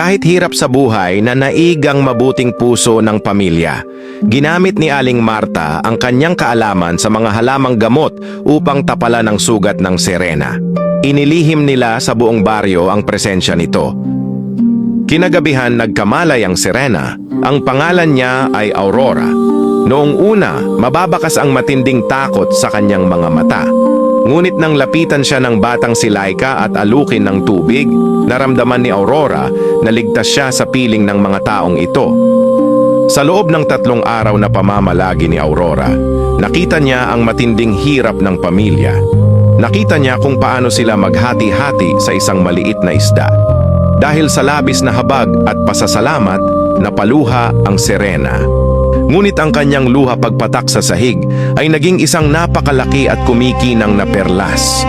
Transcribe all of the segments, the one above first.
Kahit hirap sa buhay, nanaig ang mabuting puso ng pamilya. Ginamit ni Aling Marta ang kanyang kaalaman sa mga halamang gamot upang tapalan ang sugat ng Serena. Inilihim nila sa buong baryo ang presensya nito. Kinagabihan nagkamalay ang Serena. Ang pangalan niya ay Aurora. Noong una, mababakas ang matinding takot sa kanyang mga mata. Ngunit nang lapitan siya ng batang si Laika at alukin ng tubig, naramdaman ni Aurora na ligtas siya sa piling ng mga taong ito. Sa loob ng 3 araw na pamamalagi ni Aurora, nakita niya ang matinding hirap ng pamilya. Nakita niya kung paano sila maghati-hati sa isang maliit na isda. Dahil sa labis na habag at pasasalamat, napaluha ang Serena. Ngunit ang kanyang luha pagpatak sa sahig ay naging isang napakalaki at kumikinang na perlas.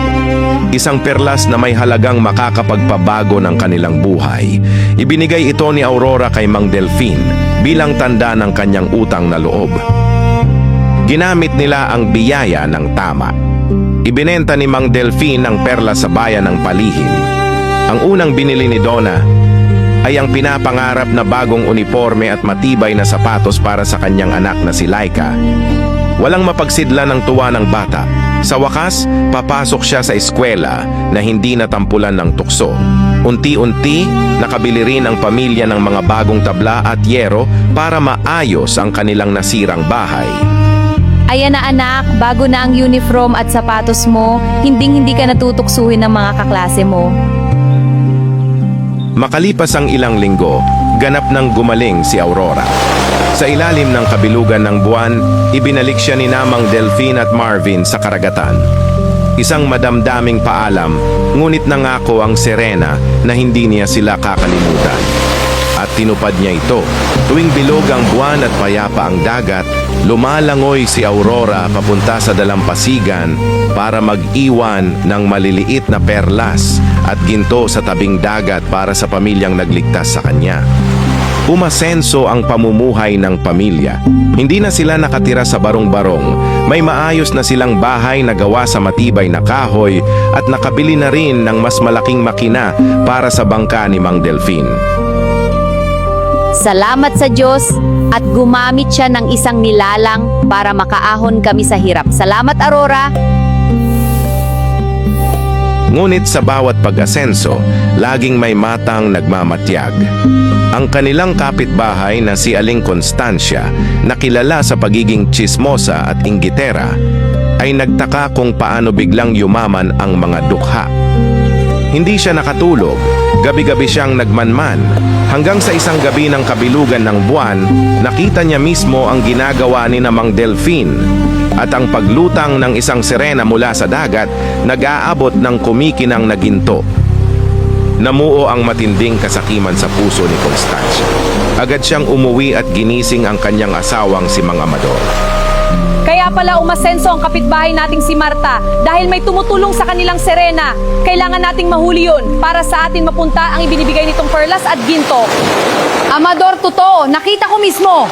Isang perlas na may halagang makakapagpabago ng kanilang buhay. Ibinigay ito ni Aurora kay Mang Delfin bilang tanda ng kanyang utang na loob. Ginamit nila ang biyaya ng tama. Ibinenta ni Mang Delfin ang perlas sa bayan ng Palihim. Ang unang binili ni Donna ay ang pinapangarap na bagong uniforme at matibay na sapatos para sa kanyang anak na si Laika. Walang mapagsidla ng tuwa ng bata. Sa wakas, papasok siya sa eskwela na hindi natampulan ng tukso. Unti-unti, nakabili rin ang pamilya ng mga bagong tabla at yero para maayos ang kanilang nasirang bahay. Ayan na anak, bago na ang uniform at sapatos mo, hindi ka natutuksuhin ng mga kaklase mo. Makalipas ang ilang linggo, ganap nang gumaling si Aurora. Sa ilalim ng kabilugan ng buwan, ibinalik siya ni Namang Delfin at Marvin sa karagatan. Isang madamdaming paalam, ngunit nangako ang Serena na hindi niya sila kakalimutan. At tinupad niya ito. Tuwing bilog ang buwan at payapa ang dagat, lumalangoy si Aurora papunta sa dalampasigan para mag-iwan ng maliliit na perlas at ginto sa tabing dagat para sa pamilyang nagligtas sa kanya. Umasenso ang pamumuhay ng pamilya. Hindi na sila nakatira sa barong-barong. May maayos na silang bahay na gawa sa matibay na kahoy at nakabili na rin ng mas malaking makina para sa bangka ni Mang Delfin. Salamat sa Diyos at gumamit siya ng isang nilalang para makaahon kami sa hirap. Salamat, Aurora! Ngunit sa bawat pag-asenso, laging may matang nagmamatyag. Ang kanilang kapitbahay na si Aling Constancia, na kilala sa pagiging tsismosa at inggitera, ay nagtaka kung paano biglang yumaman ang mga dukha. Hindi siya nakatulog, gabi-gabi siyang nagmanman. Hanggang sa isang gabi ng kabilugan ng buwan, nakita niya mismo ang ginagawa ni Mang Delfin. At ang paglutang ng isang sirena mula sa dagat, nag-aabot ng kumikinang na ginto. Namuo ang matinding kasakiman sa puso ni Constancia. Agad siyang umuwi at ginising ang kanyang asawang si Mang Amador. Kaya pala umasenso ang kapitbahay nating si Marta dahil may tumutulong sa kanilang Serena. Kailangan nating mahuli yun para sa atin mapunta ang ibinibigay nitong perlas at ginto. Amador, totoo. Nakita ko mismo.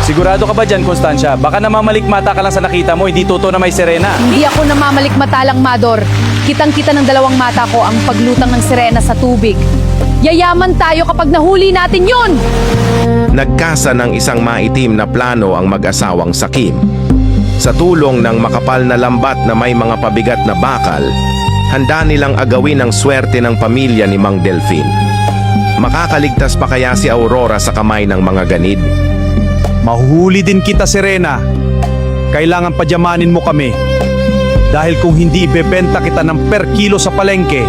Sigurado ka ba dyan, Constancia? Baka namamalikmata ka lang sa nakita mo, hindi totoo na may Serena. Hindi ako namamalikmata lang, Mador. Kitang-kita ng dalawang mata ko ang paglutang ng Serena sa tubig. Yayaman tayo kapag nahuli natin yun! Nagkasa ng isang maitim na plano ang mag-asawang Sakim. Sa tulong ng makapal na lambat na may mga pabigat na bakal, handa nilang agawin ang swerte ng pamilya ni Mang Delfin. Makakaligtas pa kaya si Aurora sa kamay ng mga ganid? Mahuhuli din kita, Serena. Kailangan padyamanin mo kami. Dahil kung hindi ibebenta kita ng per kilo sa palengke,